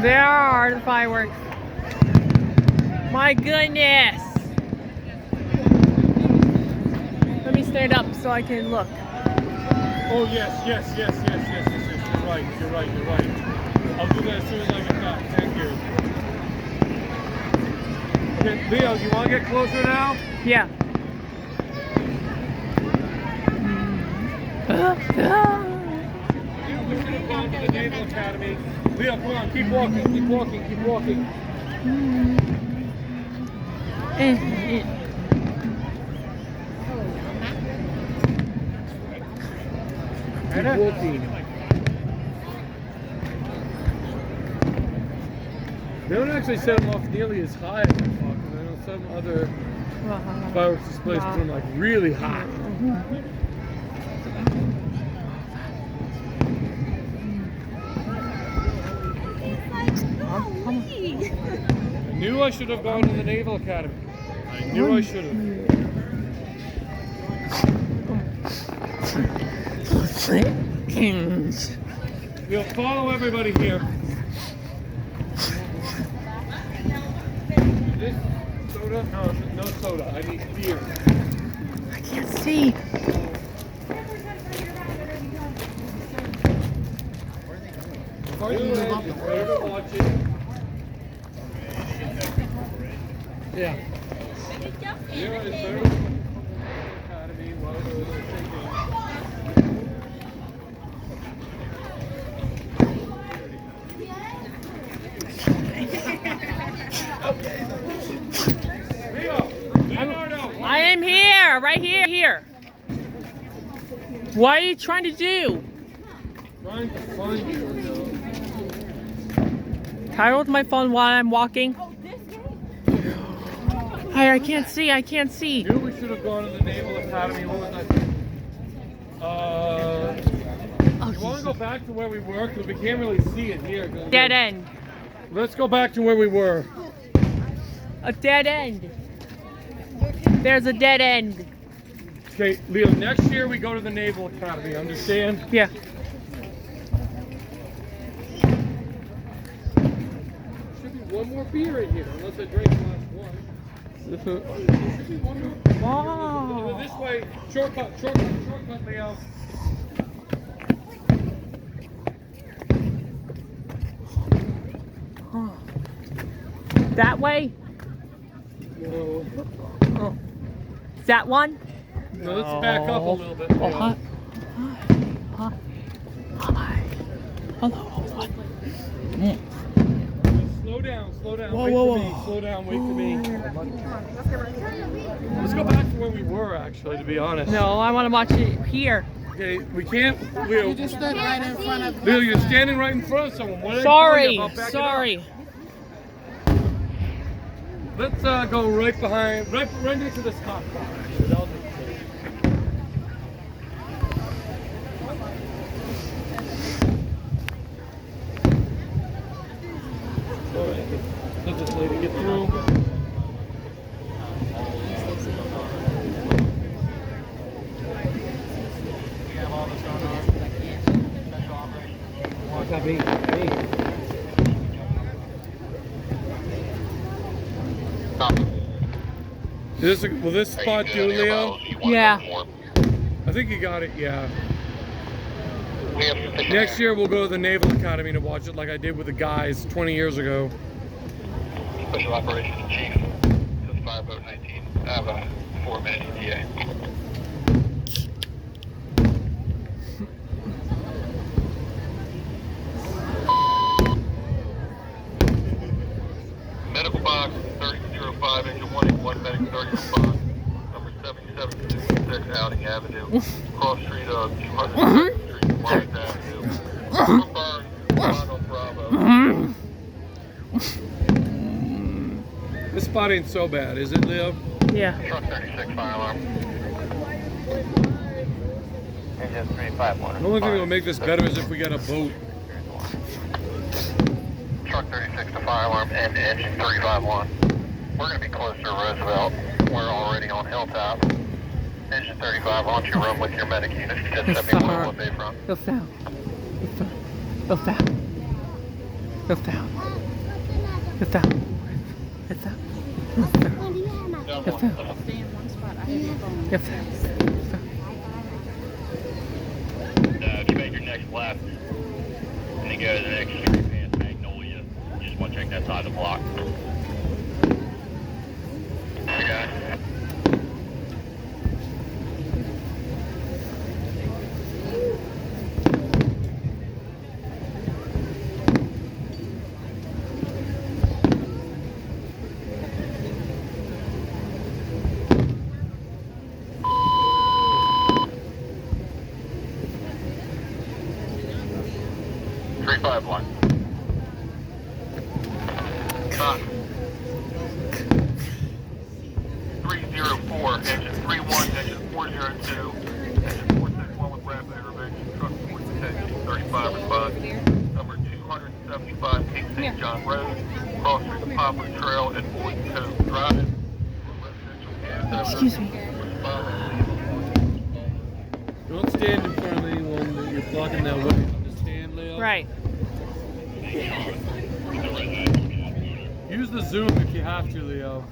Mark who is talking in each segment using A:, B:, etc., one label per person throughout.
A: There are the fireworks. My goodness. Let me stand up so I can look.
B: Oh yes. You're right. I'll do that as soon as I get back. Thank you. Okay, Leo, you want to get closer now?
A: Yeah.
B: We should have gone to the Naval Academy. Leo, come on, keep walking. Keep walking. They don't actually set them off nearly as high as I thought, because I know some other fireworks displays put them like really high. I knew I should have gone to the Naval Academy. I knew I should have. We'll follow everybody here. This soda? No soda. I need beer.
A: I can't see.
B: Yeah.
A: I am here, right here. What are you trying to do?
B: Trying to find you.
A: Can I hold my phone while I'm walking? I can't see.
B: I knew we should have gone to the Naval Academy. What was that? You want to go back to where we were? Because we can't really see it here.
A: Dead end.
B: Let's go back to where we were.
A: A dead end. There's a dead end.
B: Okay, Leo, next year we go to the Naval Academy, understand?
A: Yeah.
B: Should be one more beer in here, unless I drink the last one. There should be one more.
A: Wow.
B: This way, shortcut, Leo.
A: That way?
B: No.
A: Oh. That one?
B: No, let's back up a little bit.
A: Oh, hi. Hello.
B: Slow down.
A: Whoa.
B: Slow down, wait for me. Let's go back to where we were, actually, to be honest.
A: No, I want to watch it here.
B: Okay, we can't. Leo,
C: You just stood right in front of
B: Leo, you're standing right in front of someone. What
A: Sorry.
B: Sorry. Let's go right behind, right next to this cop car. Actually, that'll make sense. All right, let this lady get through. What's that mean? Will this spot do, Leo?
A: Yeah.
B: I think you got it, yeah. Next year we'll go to the Naval Academy to watch it like I did with the guys 20 years ago.
D: Special Operations Chief, this is 5019. I have a 4-minute ETA. Medical box 3005, engine 181, medic 3005, number 7766 Outing Avenue, cross street of 200th Street, Lawrence Avenue. Confirmed, Ronald Bravo.
B: This spot ain't so bad, is it, Leo?
A: Yeah.
D: Truck 36 fire alarm. Engine 351.
B: The only thing that will make this better is if we got a boat.
D: Truck 36 to fire alarm and engine 351. We're going to be close to Roosevelt. We're already on Hilltop. Engine 35, launch your room with your medic unit. 1071 Bayfront.
A: Go foul. Go down. Go down. Go down. Go down. Go down.
C: Stay in one spot. I have your phone.
A: Go down.
D: If you make your next left, and then go to the next street past Magnolia, you just want to check that side of the block. Okay. Three, 5, 1. 304, engine 31, engine 402, engine 461 with rapid intervention, truck 410, 35 response, number 275 King St. John Road, cross through the Poplar Trail at Boyd Cove Drive.
A: Excuse me.
B: Don't stand in front of anyone that you're blocking that way. Just stand, Leo.
A: Right.
B: Use the zoom if you have to, Leo.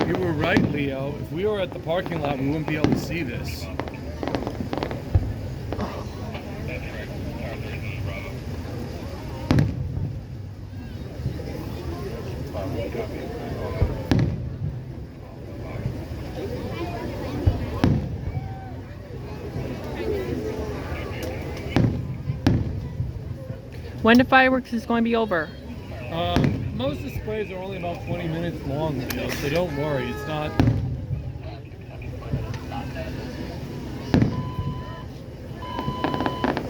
B: You were right, Leo. If we were at the parking lot, we wouldn't be able to see this.
A: When the fireworks is going to be over?
B: most displays are only about 20 minutes long, you know, so don't worry. It's not.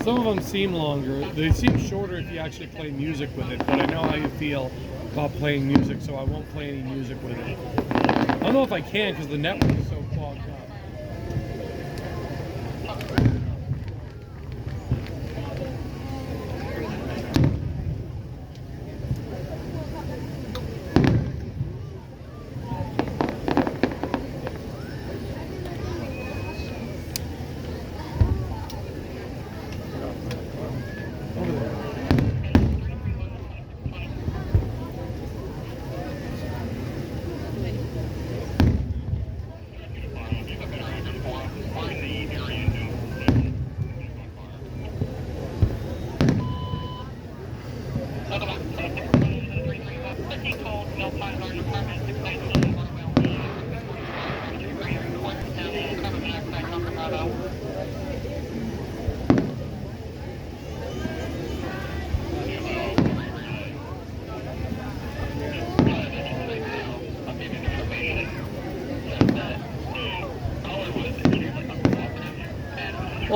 B: Some of them seem longer. They seem shorter if you actually play music with it, but I know how you feel about playing music, so I won't play any music with it. I don't know if I can because the network is so clogged up.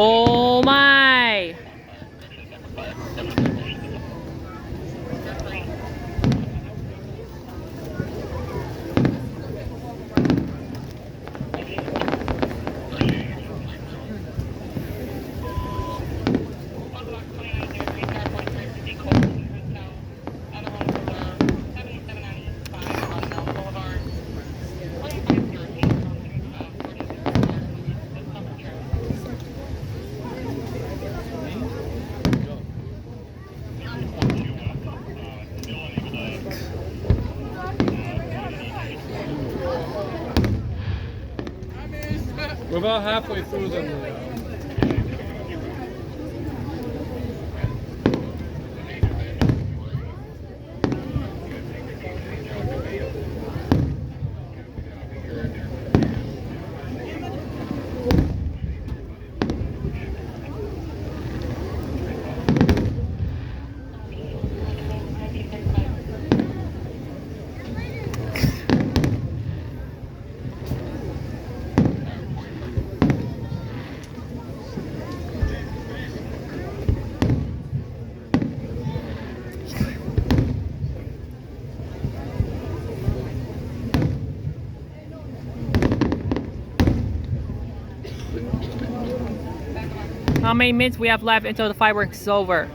E: Oh my!
B: We're about halfway through them.
E: How many minutes we have left until the fireworks is over?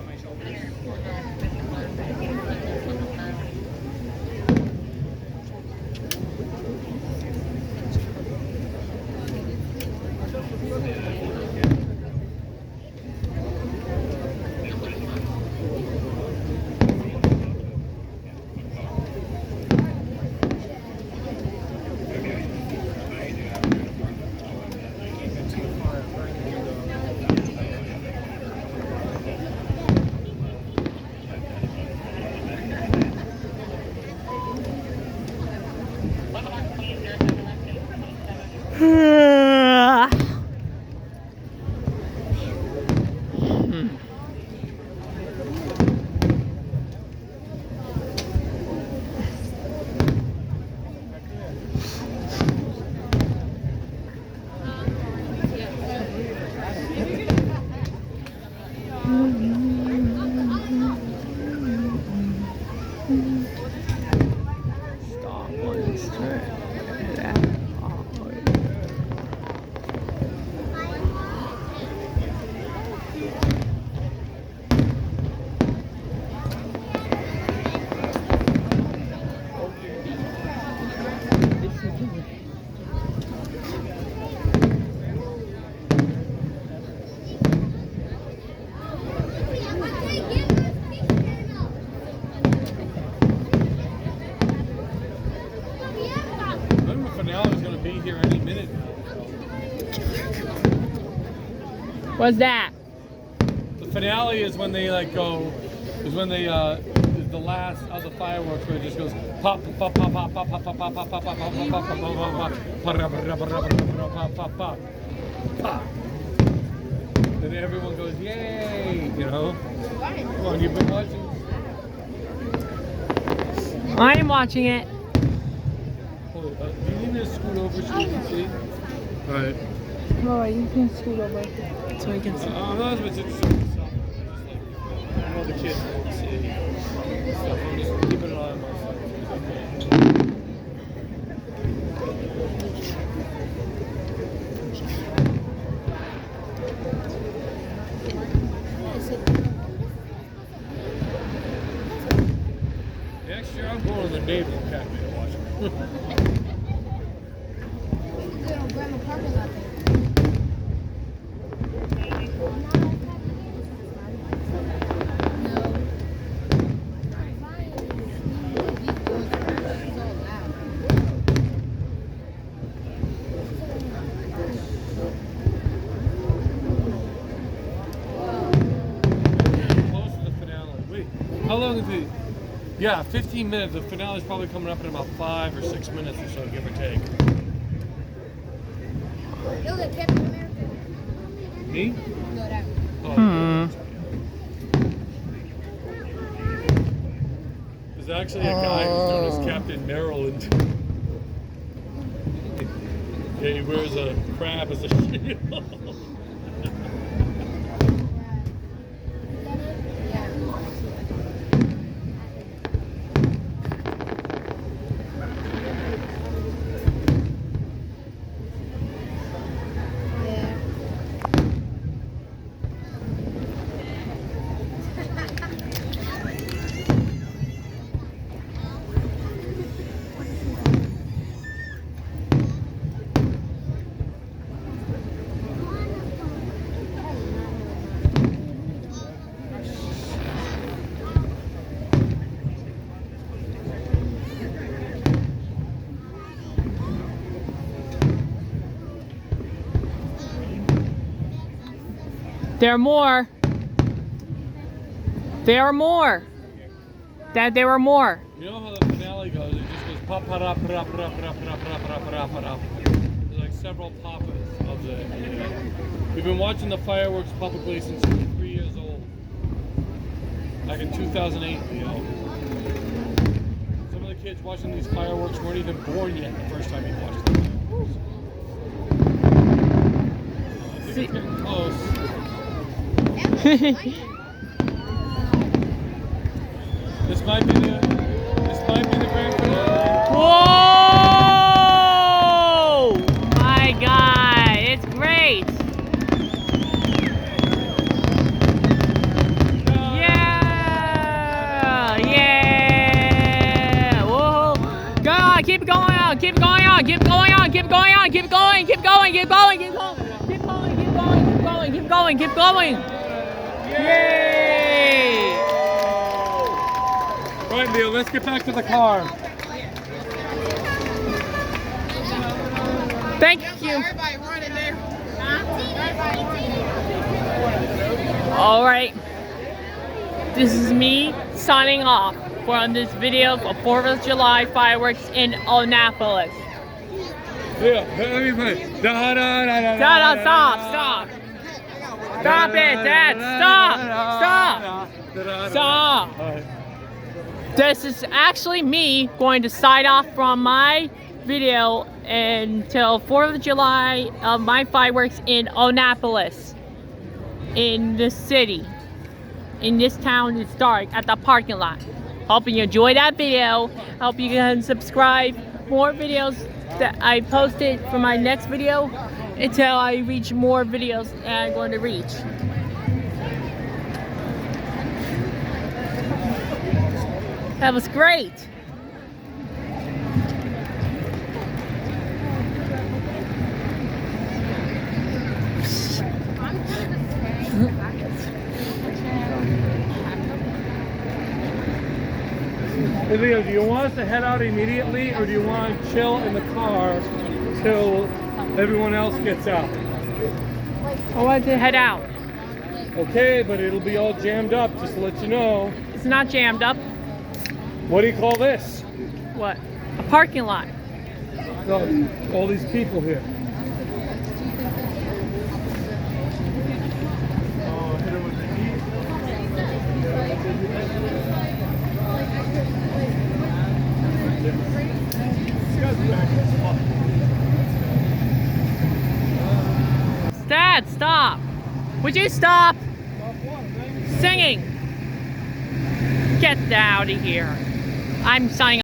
E: What's that?
B: The finale is when they like go, is when they is the last of the fireworks where it just goes pop pop pop pop pop pop pop pop pop pop pop pop pop pop pop pop. Then everyone goes yay, you know. Come on, you've been watching.
E: I am watching it.
B: Hold it. Do you need me to scoot over so you can see? Alright.
E: Alright, you can scoot over so you can see.
B: I'm not as much interested in myself. I know the kids won't see stuff. I'm just keeping an eye on myself. Next year I'm going to the Naval Academy to watch it. Close to the finale. Wait, how long is it? Yeah, 15 minutes. The finale's probably coming up in about 5 or 6 minutes or so, give or take. Me? Oh, there's actually a guy who's known as Captain Maryland. Yeah, he wears a crab as a shield.
E: There are more. There are more. Dad, there are more.
B: You know how the finale goes? It just goes pop pa ra pa ra pa ra pa ra pa ra pa ra pa ra pa ra pa ra. There's like several papas of the. We've been watching the fireworks publicly since we were 3 years old. Back in 2008, you know. Some of the kids watching these fireworks weren't even born yet the first time we watched them. I think it's getting close. This might be the grand finale.
E: Whoa! My God, it's great. Yeah! Yeah! Whoa! Go on, keep going on, keep going on, keep going on, keep going on, keep going, keep going, keep going, keep going, keep going, keep going, keep going, keep going, keep going. Yay!
B: Right, Leo, let's get back to the car.
E: Thank you. All right. This is me signing off from this video of 4th of July fireworks in Annapolis.
B: Yeah, let me play. Da da da da
E: Dad, stop, stop. Stop it, Dad, stop, stop, stop. This is actually me going to sign off from my video until 4th of July of my fireworks in Annapolis, in the city, in this town. It's dark at the parking lot. Hope you enjoyed that video. Hope you can subscribe. More videos that I posted for my next video until I reach more videos that I'm going to reach. That was great.
B: Hey Leo, do you want us to head out immediately, or do you want to chill in the car till everyone else gets out?
E: I want to head out.
B: Okay, but it'll be all jammed up, just to let you know.
E: It's not jammed up.
B: What do you call this?
E: What? A parking lot.
B: No, all these people here. Hit it with the heat.
E: Dad, stop! Would you stop singing? Get out of here. I'm signing